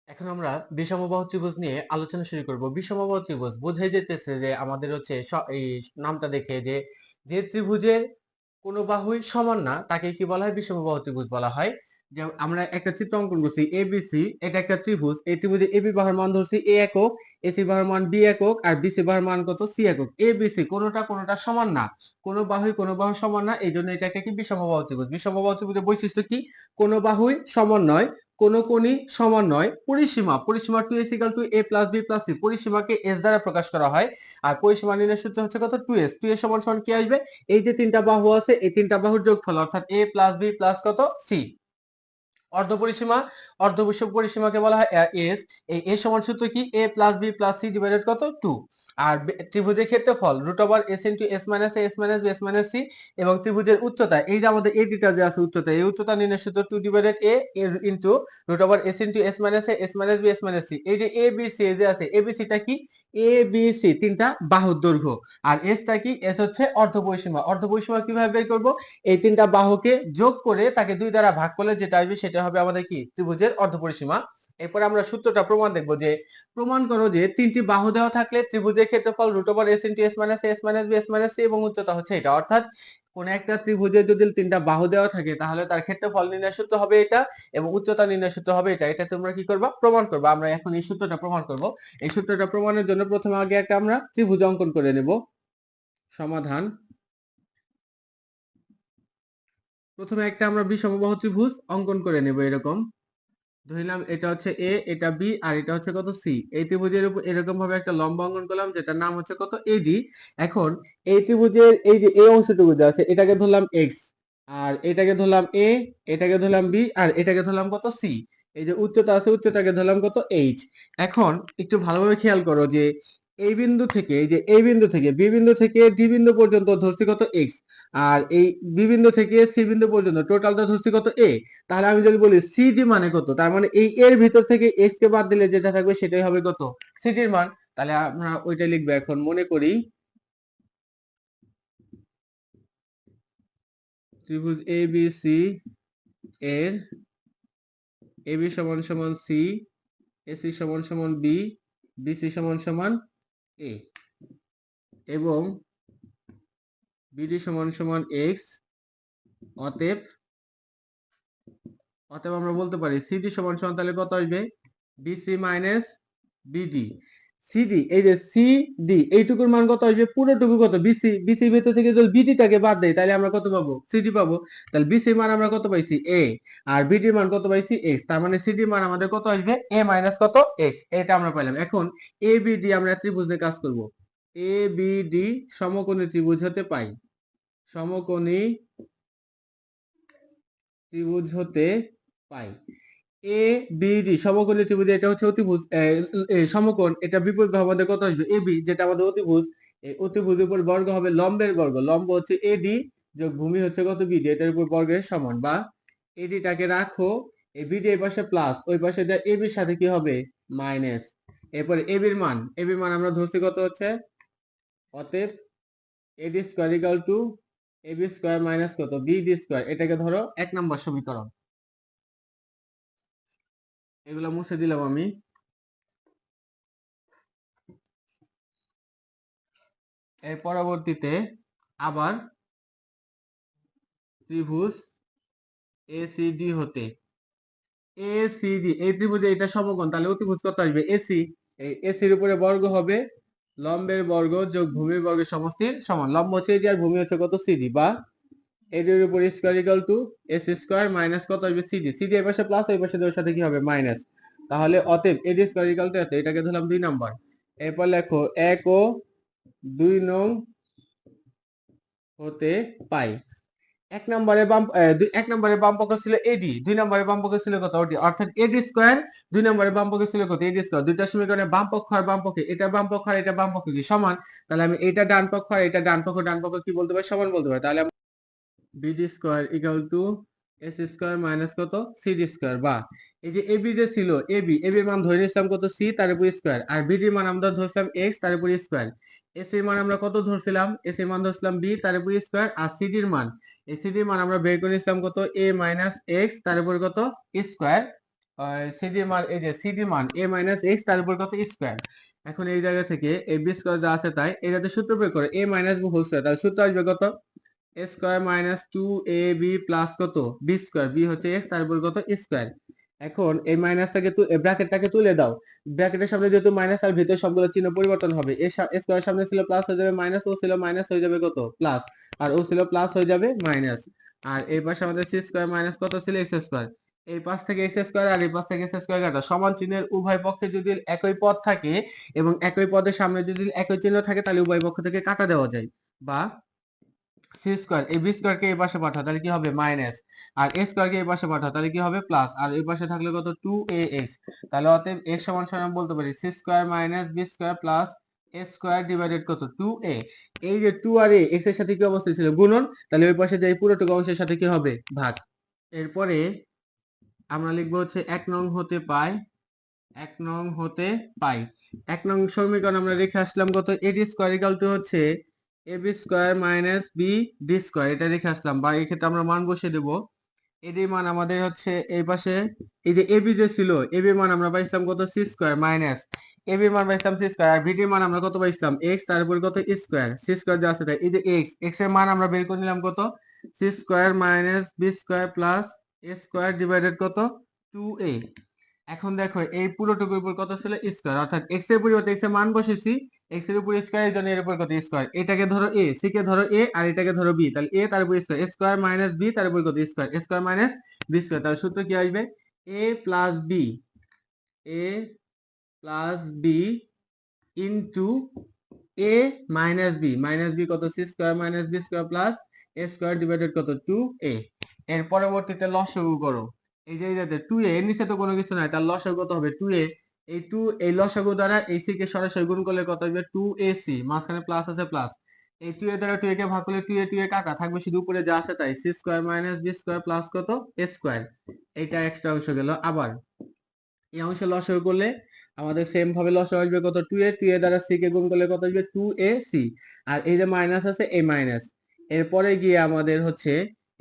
এখন আমরা বিষমবাহু ত্রিভুজ নিয়ে আলোচনা শুরু করব। বিষমবাহু ত্রিভুজ বোঝাই যেতেছে যে আমাদের হচ্ছে এই নামটা দেখে যে যে ত্রিভুজের কোনো বাহুই সমান না তাকে কি বলা হয়? বিষমবাহু ত্রিভুজ বলা হয়। যে আমরা একটা চিত্র অঙ্কন করছি এবিসি, এটা একটা ত্রিভুজ। এই ত্রিভুজে এবি বাহুর মান ধরছি এ একক, এসি বাহুর মান বি একক আর বিসি বাহুর মান কত? সি একক। এবিসি কোনোটা সমান না, কোনো বাহুই কোনো বাহু সমান না, এই জন্য এটাকে কি বিষমবাহু ত্রিভুজ। বিষমবাহু ত্রিভুজের বৈশিষ্ট্য কি? কোনো বাহুই সমান নয়, কোন কোণই সমান নয়। পরিসীমা 2s = a + b + c, পরিসীমাকে s দ্বারা প্রকাশ করা হয়। আর পরিসীমা নির্ণয়ের সূত্র হচ্ছে কত? 2s। 2s সমান সমান কি আসবে? এই যে তিনটা বাহু আছে এই তিনটা বাহুর যোগফল, অর্থাৎ a + b + কত? c। অর্ধপরিসীমাকে বলা হয় এস। এই এস সমান সূত্র কি? a + b + c ডিভাইডেড কত? 2। আর ত্রিভুজের ক্ষেত্রফল √s * s - a s - b s - c। এবং ত্রিভুজের উচ্চতা, এই যে আমাদের এডিটা যে আছে উচ্চতা, এই উচ্চতা নির্ণয়ের সূত্র 2/a into √s * s - a s - b s - c। এই যে a b c এই যে আছে, a b c টা কি? a b c তিনটা বাহুর দৈর্ঘ্য। আর s টা কি? s হচ্ছে অর্ধপরিসীমা। অর্ধপরিসীমা কিভাবে বের করব? এই তিনটা বাহুকে যোগ করে তাকে 2 দ্বারা ভাগ করলে যেটা আসবে সেটা হবে আমাদের কি? ত্রিভুজের অর্ধপরিসীমা। এরপর আমরা সূত্রটা প্রমাণ দেখব যে প্রমাণ করো যে তিনটি বাহু দেওয়া থাকলে ত্রিভুজের ক্ষেত্রফল √s * s - a s - b s - c এবং উচ্চতা হচ্ছে এটা। অর্থাৎ কোন একটা ত্রিভুজে যদি তিনটা বাহু দেওয়া থাকে তাহলে তার ক্ষেত্রফল নির্ণয়ের সূত্র হবে এটা এবং উচ্চতা নির্ণয়ের সূত্র হবে এটা। এটা তোমরা কি করবা? প্রমাণ করবা। আমরা এখন এই সূত্রটা প্রমাণ করব। এই সূত্রটা প্রমাণের জন্য প্রথমে আগে একটা আমরা ত্রিভুজ অঙ্কন করে নেব। সমাধান। প্রথমে একটা আমরা বিষমবাহু ত্রিভুজ অঙ্কন করে নেব। এরকম ধরলাম এটা হচ্ছে এ, এটা বি আর এটা হচ্ছে কত? সি। এই ত্রিভুজের উপর এরকম ভাবে একটা লম্ব অঙ্কন করলাম যেটার নাম হচ্ছে কত? এডি। এখন এই ত্রিভুজের এই যে এই অংশটুকু যে আছে এটাকে ধরলাম এক্স, আর এটাকে ধরলাম এ, এটাকে ধরলাম বি আর এটাকে ধরলাম কত? সি। এই যে উচ্চতা আছে উচ্চতাকে ধরলাম কত? এইচ। এখন একটু ভালোভাবে খেয়াল করো যে এই বিন্দু থেকে, এই যে এই বিন্দু থেকে বি বিন্দু থেকে ডি বিন্দু পর্যন্ত ধরছি কত? এক্স। আর এই বি বিন্দু থেকে সি বিন্দু পর্যন্ত টোটালটা ধরছি কত? এ। তাহলে আমি যদি বলি সিডি মানে কত, তার মানে এই এর ভিতর থেকে এক্স কে বাদ দিলে যেটা থাকবে সেটাই হবে কত? সিডির মান। তাহলে আমরা ওইটা লিখবো। এখন মনে করি ত্রিভুজ এ বি সি এর এবি সমান সমান সি, এসি সমান সমান বি, বিসি সমান সমান এ এবং বিডি সমান সমান এক্স। অতএব অতএব আমরা বলতে পারি সিডি সমান সমান তাহলে কত আসবে? BC minus BD. সিডি এই যে সিডি এইটুকুর মান কত আসবে? পুরোটুকু কত? বিসি। বিসি ভেতর থেকে যদি বিডিটাকে বাদ দেই তাহলে আমরা কত পাবো? সিডি পাবো। তাহলে বিসি মান আমরা কত পাইছি? এ। আর বিডি মান কত পাইছি? এক্স। তার মানে সিডি মান আমাদের কত আসবে? এ মাইনাস কত? এক্স। এটা আমরা পাইলাম। এখন এ বিডি আমরা ত্রিভুজ নিয়ে কাজ করব। এ বিডি সমকোণী ত্রিভুজ হতে পাই। সমকোণী ত্রিভুজ হতে পাই। এ বি ডি সমকোণী ত্রিভুজ, এটা হচ্ছে অতিভুজ সমকোণ, এটা বিপরীত বাহু আমাদের কত আসবে? এ বি, যেটা আমাদের অতিভুজ। এই অতিভুজের উপর বর্গ হবে লম্বের বর্গ। লম্ব হচ্ছে এডি যোগ ভূমি হচ্ছে কত? বিডি। এটার উপর বর্গের সমান। বা এডিটাকে রাখো, এই বিডি এই পাশে প্লাস, ওই পাশে এ বির সাথে কি হবে? মাইনাস। এরপরে এবির মান আমরা ধরছি কত হচ্ছে? অতএব A D square equal to A B square minus কত? B D square. এটাকে ধরো 1 নম্বর সমীকরণ। এগুলো মুছে দিলাম আমি। এর পরবর্তীতে আবার ত্রিভুজ এসিডি হতে, এসিডি এই ত্রিভুজে এটা সমকোণ, তাহলে অতিভুজ কত আসবে? এসি। এই এসির উপরে বর্গ হবে লম্বের বর্গ যোগ ভূমির বর্গের সমষ্টির সমান। লম্ব হচ্ছে এডি আর ভূমি হচ্ছে কত? সিডি। বা এডির উপর square equal to S square minus কত আসবে? সিডি। সিডি এর পাশে প্লাস, ওই পাশে ওর সাথে কি হবে? মাইনাস। তাহলে অতএব এডি স্কয়ার ইকুয়াল টু এত, এটাকে ধরলাম 2 নম্বর। এরপর লেখো 1 ও 2 নং হতে পাই। 1 নম্বরে বাম পক্ষ ছিল এডি, 2 নম্বরে বাম পক্ষ ছিল কত? ওডি। অর্থাৎ এডি স্কয়ার 2 নম্বরে বাম পক্ষ ছিল কত? এডি স্কয়ার। দুইটা সমীকরণে বাম পক্ষ আর বাম পক্ষে, এটা বাম পক্ষ আর এটা বাম পক্ষ কি সমান? তাহলে আমি এটা ডান পক্ষ আর এটা ডান পক্ষ কি বলতে পারি? সমান বলতে পারি। তাহলে B D square equal to S square minus কত? C D square. বা এই যে এবি যে ছিল, এবির মান ধরে নিয়েছিলাম কত? সি, তার উপর স্কয়ার। আর বিডির মান আমরা ধরছিলাম এক্স, তার উপর স্কয়ার। এস এর মান আমরা কত ধরছিলাম? এস এর মান ধরছিলাম বি, তার উপর স্কয়ার। আর সিডির মান, এই সিডির মান আমরা বের করে নিয়েছিলাম কত? এ মাইনাস এক্স, তার উপর কত? স্কয়ার। সিডির মান, এই যে সিডির মান a মাইনাস এক্স তার উপর কত স্কোয়ার। এখন এই জায়গা থেকে এই বি স্কোয়ার যা আছে তাই এই যাতে সূত্র প্রয়োগ করে a minus b whole square, তাহলে সূত্র আসবে কত a square minus 2ab plus কত বি স্কোয়ার, বি হচ্ছে এক্স তার উপর কত স্কোয়ার। এখন এই মাইনাসটাকে ব্র্যাকেটটাকে তুলে দাও, ব্র্যাকেটের সামনে যেহেতু মাইনাস আর ভিতরে সবগুলো চিহ্ন পরিবর্তন হবে, এ স্কোয়ার সামনে ছিল প্লাস হয়ে যাবে মাইনাস, ও ছিল মাইনাস হয়ে যাবে কত প্লাস, আর ও ছিল প্লাস হয়ে যাবে মাইনাস। আর এই পাশে আমাদের সি স্কোয়ার মাইনাস কত ছিল এক্স স্কোয়ার, এই পাশ থেকে এক্স স্কোয়ার আর এই পাশ থেকে এক্স স্কোয়ার কাটা, সমান চিহ্নের উভয় পক্ষে যদি একই পদ থাকে এবং একই পদের সামনে যদি একই চিহ্ন থাকে তাহলে উভয় পক্ষ থেকে কাটা দেওয়া যায়। বা সি স্কোয়ার এই বি স্কোয়ারকে এই পাশে পাঠাও তাহলে কি হবে মাইনাস, আর এ স্কোয়ারকে এই পাশে পাঠাও তাহলে কি হবে প্লাস, আর এই পাশে থাকলে কত 2ax, তাহলে অতএব x সমান সমান বলতে পারি C square minus B square plus A square divided কত 2a। এই যে 2 আর a x এর সাথে কি অবস্থা ছিল গুণন, তাহলে ওই পাশে যে এই পুরোটুকু অংশের সাথে কি হবে ভাগ। এরপরে আমরা লিখবো হচ্ছে 1 নং হতে পাই, 1 নং হতে পাই 1 নং সমীকরণ আমরা রেখে আসলাম কত A D square equal to হচ্ছে A B square minus B D square, এটা রেখে আসলাম, বা এই ক্ষেত্রে আমরা মান বসিয়ে দেবো। এডি মান আমাদের হচ্ছে এই পাশে, এই যে এবি যে ছিল এবি মান আমরা পাইছিলাম কত সি স্কোয়ার মাইনাস এবি মান পাইছিলাম সি স্কোয়ার, আর ভিডি মান আমরা কত পাইছিলাম এক্স তার উপর কত স্কোয়ার, সি স্কোয়ার যা আছে তাই এই যে এক্স, এক্স এর মান আমরা বের করে নিলাম কত C square minus B square plus A square divided কত 2a। এখন দেখো এই পুরোটুকুর উপর কত ছিল স্কোয়ার, অর্থাৎ এক্স এর পরিবর্তে এক্স এর মান বসেছি, এক্স এর উপর স্কোয়ার, এর জন্য এর উপর কত স্কোয়ার, এটাকে ধরো এ, সি কে ধরো এ, আর এটাকে ধরো বি, তাহলে এ তার উপর স্কোয়ার, স্কোয়ার মাইনাস বি তার উপর কত square, square minus B square, তাহলে সূত্র কি আসবে A plus B, A plus B into A minus B কত C square minus B square plus A square divided কত 2a। এর পরবর্তীতে লসাগু করো, এই যে যাতে 2a এর নিচে তো কোনো কিছু নাই, তার লসাগু কত হবে 2a, এই 2 এই লসাগু দ্বারা এই সি কে সরাসরি গুণ করলে কত হবে 2ac, মাঝখানে প্লাস আছে প্লাস, এই 2a দ্বারা 2a কে ভাগ করলে 2a কাটা থাকবে, শুধু উপরে যা আছে তাই c square minus B square plus কত এ স্কোয়ার, এইটা এক্সট্রা অংশ গেল। আবার এই অংশে লসাগু করলে আমাদের সেম ভাবে লসাগু আসবে কত 2a, 2a দ্বারা c কে গুণ করলে কত আসবে 2ac, আর এই যে মাইনাস আছে এই মাইনাস, এরপরে গিয়ে আমাদের হচ্ছে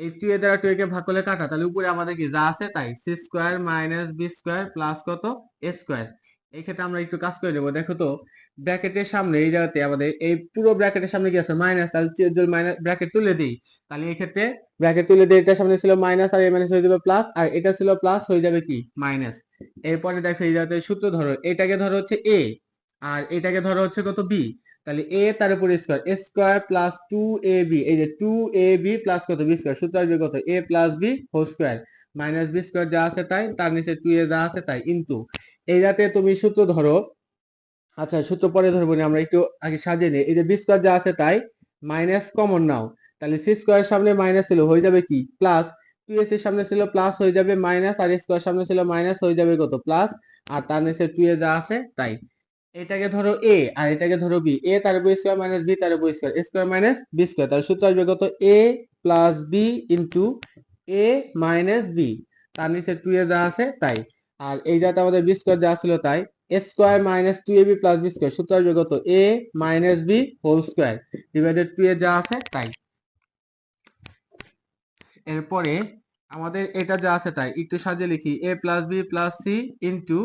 এই 2a দ্বারা 2a কে ভাগ করলে কাটা, তাহলে উপরে আমাদের কি যা আছে তাই c square minus B square plus কত এ স্কোয়ার। এই ক্ষেত্রে আমরা একটু কাজ করে নেবো, দেখো তো ব্র্যাকেটের সামনে এই জায়গাতে আমাদের এই পুরো ব্র্যাকেটের সামনে কি আছে মাইনাস, তাহলে যদি মাইনাস ব্র্যাকেট তুলে দিই তাহলে এই ক্ষেত্রে ব্র্যাকেট তুলে দিয়ে এটার সামনে ছিল মাইনাস আর এই মাইনাস হয়ে যাবে প্লাস, আর এটা ছিল প্লাস হয়ে যাবে কি মাইনাস। এরপরে দেখো এই যাতে সূত্র ধরো, এটাকে ধরো হচ্ছে এ আর এটাকে ধরো হচ্ছে কত বি, তাহলে এ তার উপর স্কোয়ার স্কোয়ার প্লাস 2ab, এই যে 2ab প্লাস কত বি স্কোয়ার, সূত্র আসবে কত a plus b whole square minus B square যা আছে তাই, তার নিচে 2a যা আছে তাই ইনটু, এই যাতে তুমি সূত্র ধরো, আচ্ছা সূত্র পরে ধরবো না, আমরা একটু আগে সাজিয়ে নিই, এই যে বি স্কোয়ার যা আছে তাই মাইনাস কমন নাও, তাহলে সি স্কোয়ার সামনে মাইনাস ছিল হয়ে যাবে কি প্লাস, 2s এর সামনে ছিল প্লাস হয়ে যাবে মাইনাস, আর স্কোয়ার সামনে ছিল মাইনাস হয়ে যাবে কত প্লাস, আর তার নিচে 2a যা আছে তাই। এটাকে ধরো এ আর এটাকে ধরো বি, এ তার উপর স্কোয়ার মাইনাস বি তার উপর square, square minus B square, তাহলে সূত্র আসবে কত a plus B into A minus b, তার নিচে 2a যা আছে তাই, আর এই যাতে আমাদের বি স্কোয়ার যা ছিল তাই square minus 2ab plus b square, সূত্র আসবে কত a minus b whole square divided 2a যা আছে তাই। এরপরে আমাদের এটা যা আছে তাই একটু সাজিয়ে লিখি a plus b plus c into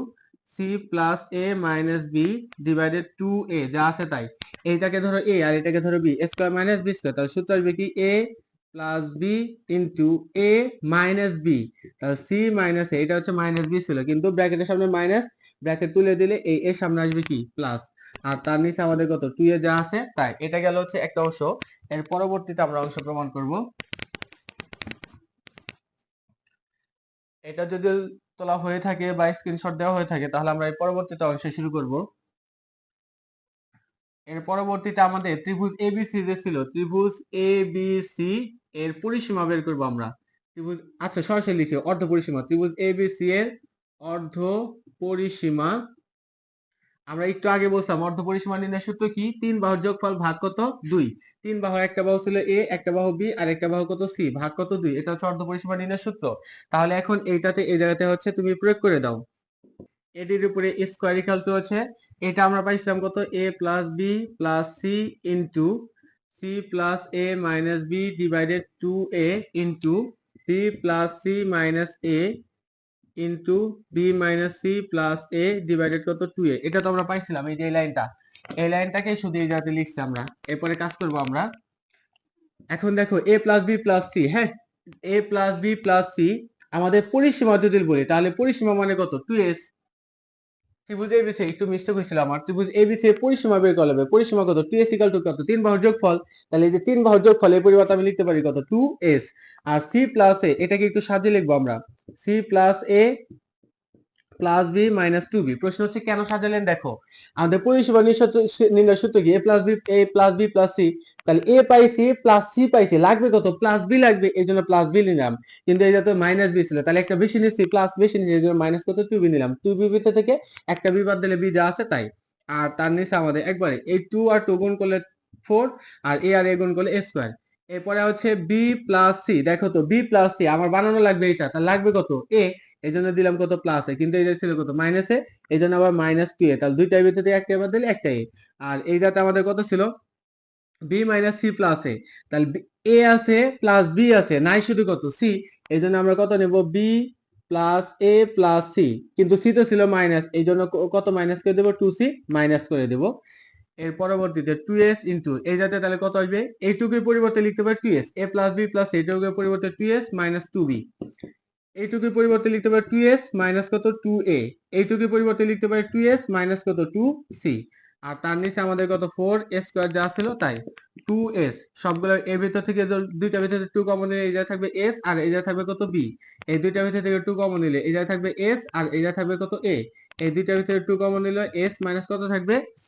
c plus a minus b divided 2a যা আছে তাই, এইটাকে ধরো a আর এটাকে ধরো b, square minus B square, তাহলে সূত্র আসবে কি a plus B into A minus b, তাহলে সি মাইনাস এ, এটা হচ্ছে মাইনাস বি ছিল কিন্তু ব্র্যাকেটের সামনে মাইনাস, ব্র্যাকেট তুলে দিলে এই এর সামনে আসবে কি প্লাস, আর তার নিচে আমাদের কত 2a যা আছে তাই। এটা গেল হচ্ছে একটা অংশ, এর পরবর্তীতে আমরা অংশ প্রমাণ করব। এটা যদি তোলা হয়ে থাকে বা স্ক্রিনশট দেওয়া হয়ে থাকে তাহলে আমরা এই পরবর্তীতে অংশে শুরু করব। এর পরবর্তীতে আমাদের ত্রিভুজ এবিসি যে ছিল, ত্রিভুজ এবিসি এর পরিসীমা বের করব আমরা। ত্রিভুজ, আচ্ছা সরাসরি লিখি অর্ধ পরিসীমা, ত্রিভুজ এবিসি এর অর্ধ পরিসীমা। আমরা একটু আগে বলছিলাম অর্ধ পরিসীমা নির্ণয়ের সূত্র কি, তিন বাহুর যোগফল ভাগ কত 2, তিন বাহু, একটা বাহু ছিল এ, একটা বাহু বি, আর একটা বাহু কত সি, ভাগ কত 2, এটা হচ্ছে অর্ধ পরিসীমা নির্ণয়ের সূত্র। তাহলে এখন এইটাতে এই জায়গাতে হচ্ছে তুমি প্রয়োগ করে দাও, এটির উপরে স্কোয়ার ইকুয়াল টু আছে, এটা আমরা পাইছিলাম কত a plus b plus c into c plus a minus b divided 2a into b plus c minus a into b minus c plus a divided কত 2a। এটা তো আমরা পাইছিলাম, এই যে এই লাইনটা, এই লাইনটাকে শুধু এই জায়গাতে লিখছি আমরা। এরপরে কাজ করব আমরা। এখন দেখো a plus b plus c, হ্যাঁ, a plus b plus c আমাদের পরিসীমা যদি বলি, তাহলে পরিসীমা মানে কত 2s। ত্রিভুজ এবিসি একটু মিস্টেক হয়েছিল আমার, ত্রিভুজ এবিসি এর পরিসীমা বের করা হবে। পরিসীমা কত 2s ইকুয়াল টু কত 3 বাহুর যোগফল। তাহলে এই যে 3 বাহুর যোগফল এর পরিবর্তে আমি লিখতে পারি কত 2s। R c plus a এটাকে একটু সাজিয়ে লিখবো আমরা, c plus a plus b minus two b. প্রশ্ন হচ্ছে কেন সাজালেন, দেখো আমাদের পরিসীমা নির্ণয় সূত্র কি এ প্লাস বি প্লাস সি। তাহলে এ পাইছি প্লাস সি পাইছি, লাগবে কত প্লাস বি লাগবে, এই জন্য প্লাস বি নিলাম। কিন্তু এই যাতে মাইনাস বি ছিল, তাহলে একটা বেশি নিচ্ছি, প্লাস বেশি নিয়ে এই জন্য মাইনাস কত টু বি নিলাম। টু বি ভিতর থেকে একটা বি বাদ দিলে বি যা আছে তাই। আর তার নিচে আমাদের একবারে এই টু আর টু গুণ করলে 4, আর এ আর এ গুণ করলে এ স্কোয়ার। এরপরে হচ্ছে বি প্লাস সি, দেখো তো বি প্লাস সি আমার বানানো লাগবে এটা, তাহলে লাগবে কত এ, এই জন্য দিলাম কত প্লাস এ, কিন্তু এটা ছিল কত মাইনাস এ, এই জন্য আবার মাইনাস টু এ। তাহলে দুইটার ভিতরে একটা বাদ দিলে একটা এ। আর এই যাতে আমাদের কত ছিল বি মাইনাস সি প্লাস এ। তাহলে এ আছে প্লাস বি আছে, নাই শুধু কত সি, এই জন্য আমরা কত নেব বি প্লাস এ প্লাস সি। কিন্তু সি তো ছিল মাইনাস, এই জন্য কত মাইনাস করে দেবো 2c মাইনাস করে দেবো। এর পরবর্তীতে 2s ইন্টু এই যাতে তাহলে কত আসবে এইটুকুর পরিবর্তে লিখতে পারি 2s, এ প্লাস বি প্লাস এইটুকুর পরিবর্তে 2s মাইনাস 2b। এইটুকুর পরিবর্তে লিখতে পারি 2s মাইনাস কত 2a। এইটুকুর পরিবর্তে লিখতে পারি 2s মাইনাস কত 2c। আর তার নিচে আমাদের কত 4 স্কোয়ার যা ছিল তাই। 2s সবগুলো এর ভিতর থেকে দুইটা ভিতর থেকে 2 কমন নিলে এই জায়গায় থাকবে s, আর এই জায়গায় থাকবে কত b। এই দুইটা ভিতর থেকে 2 কমন নিলে এই জায়গায় থাকবে s, আর এই জায়গায় থাকবে কত a। এই দুইটা ভিতরে 2 কমন নিলে s মাইনাস কত থাকবে c।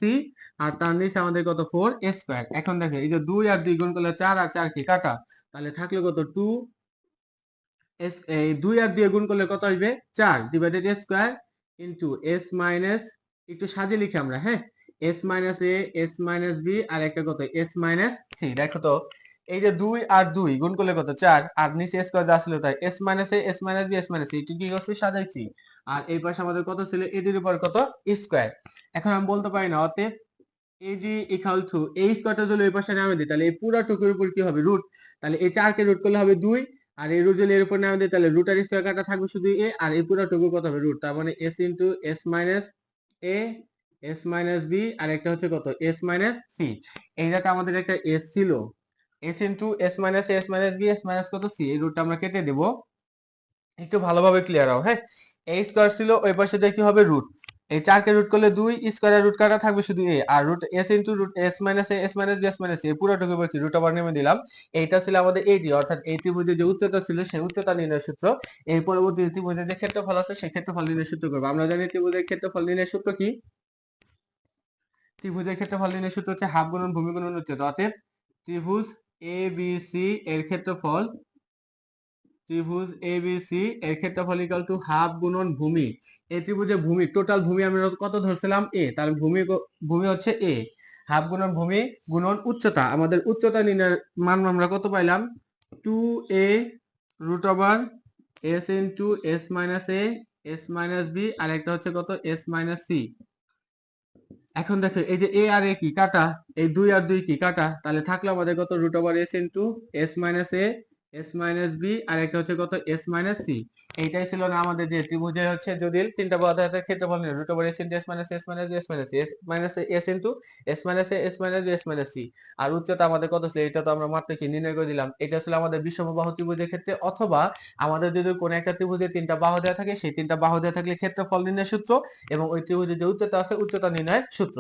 আর তার নিচে আমাদের কত 4 স্কোয়ার। এখন দেখো এই যে 2 আর 2 গুণ করলে 4, আর 4 কি কাটা, তাহলে থাকলো কত 2 এস, এই 2 আর 2 গুণ করলে কত আসবে 4 divided A square into S minus, একটু সাজিয়ে লিখি আমরা, হ্যাঁ, S minus A S minus B আর একটা কত এস মাইনাস সি। দেখো তো এই যে 2 আর 2 গুণ করলে কত 4, আর নিচে স্কয়ার যা ছিল তাই s minus A S minus b s minus c, কি করছি সাজাইছি। আর এই পাশে আমাদের কত ছিল এটির উপর কত স্কয়ার। এখন আমি বলতে পারি না অতএব এজি ইকুয়াল টু এই স্কয়ারটা যদি এই পাশে নামে দিই, তাহলে এই পুরো টুকুর উপর কি হবে রুট। তাহলে এই 4 কে রুট করলে হবে 2, আর এই রুট যদি এর উপর নামে দিই তাহলে রুট আর স্কয়ার কাটা থাকবে শুধু এ, আর এই পুরো টুকু কত হবে রুট। তার মানে s ইনটু s মাইনাস এ s মাইনাস বি, আর একটা হচ্ছে কত s মাইনাস সি। এই জায়গাটা আমাদের একটা s ছিল, s ইনটু s মাইনাস এ s minus B s minus কত সি, এই রুটটা আমরা কেটে দেব। একটু ভালোভাবে ক্লিয়ার হও, হ্যাঁ। এই স্কয়ার ছিল, ওই পাশে দিয়ে কি হবে রুট। এই 4 কে রুট করলে 2, স্কয়ারের রুট কাটা থাকবে শুধু a, আর root s into root s minus এ s minus b s minus c, পুরোটুকু উপর কি রুট ওভার নেমে দিলাম। এইটা ছিল আমাদের এটি, অর্থাৎ এই ত্রিভুজের যে উচ্চতা ছিল সেই উচ্চতা নির্ণয় সূত্র। এই পরবর্তী ত্রিভুজের যে ক্ষেত্রফল আছে সেই ক্ষেত্রফল নির্ণয় সূত্র করব। আমরা জানি ত্রিভুজের ক্ষেত্রফল নির্ণয় সূত্র কি, ত্রিভুজের ক্ষেত্রফল নির্ণয় সূত্র হচ্ছে হাফ গুণন ভূমি গুণন উচ্চতা। অতএব ত্রিভুজ এ বি সি এর ক্ষেত্রফল, ত্রিভুজ এবিসি এর ক্ষেত্রফল ইকুয়াল টু হাফ গুণন ভূমি। এই ত্রিভুজের ভূমি টোটাল ভূমি আমরা কত ধরছিলাম এ, তাহলে ভূমি ভূমি হচ্ছে এ, হাফ গুণন ভূমি গুণন উচ্চতা। আমাদের উচ্চতা নির্ণয়ের মান আমরা কত পাইলাম 2a root over s into s minus এ s মাইনাস বি, আর একটা হচ্ছে কত s মাইনাস সি। এখন দেখো এই যে a আর a কি কাটা, এই 2 আর 2 কি কাটা, তাহলে থাকলো আমাদের কত root over s into s minus এ s মাইনাস বি, আর একটা হচ্ছে কত s মাইনাস সি। এইটাই ছিল না আমাদের যে ত্রিভুজে হচ্ছে যদি তিনটা পদার্থের ক্ষেত্রফল নির্ণয়, root over s into s minus s minus B s minus C, s minus s into s minus এ s minus B s minus C. আর উচ্চতা আমাদের কত ছিল এটা তো আমরা মাত্র কি নির্ণয় করে দিলাম। এটা ছিল আমাদের বিষমবাহু ত্রিভুজের ক্ষেত্রে, অথবা আমাদের যদি কোনো একটা ত্রিভুজে তিনটা বাহু দেওয়া থাকে সেই তিনটা বাহু দেওয়া থাকলে ক্ষেত্রফল নির্ণয় সূত্র, এবং ওই ত্রিভুজের যে উচ্চতা আছে উচ্চতা নির্ণয়ের সূত্র।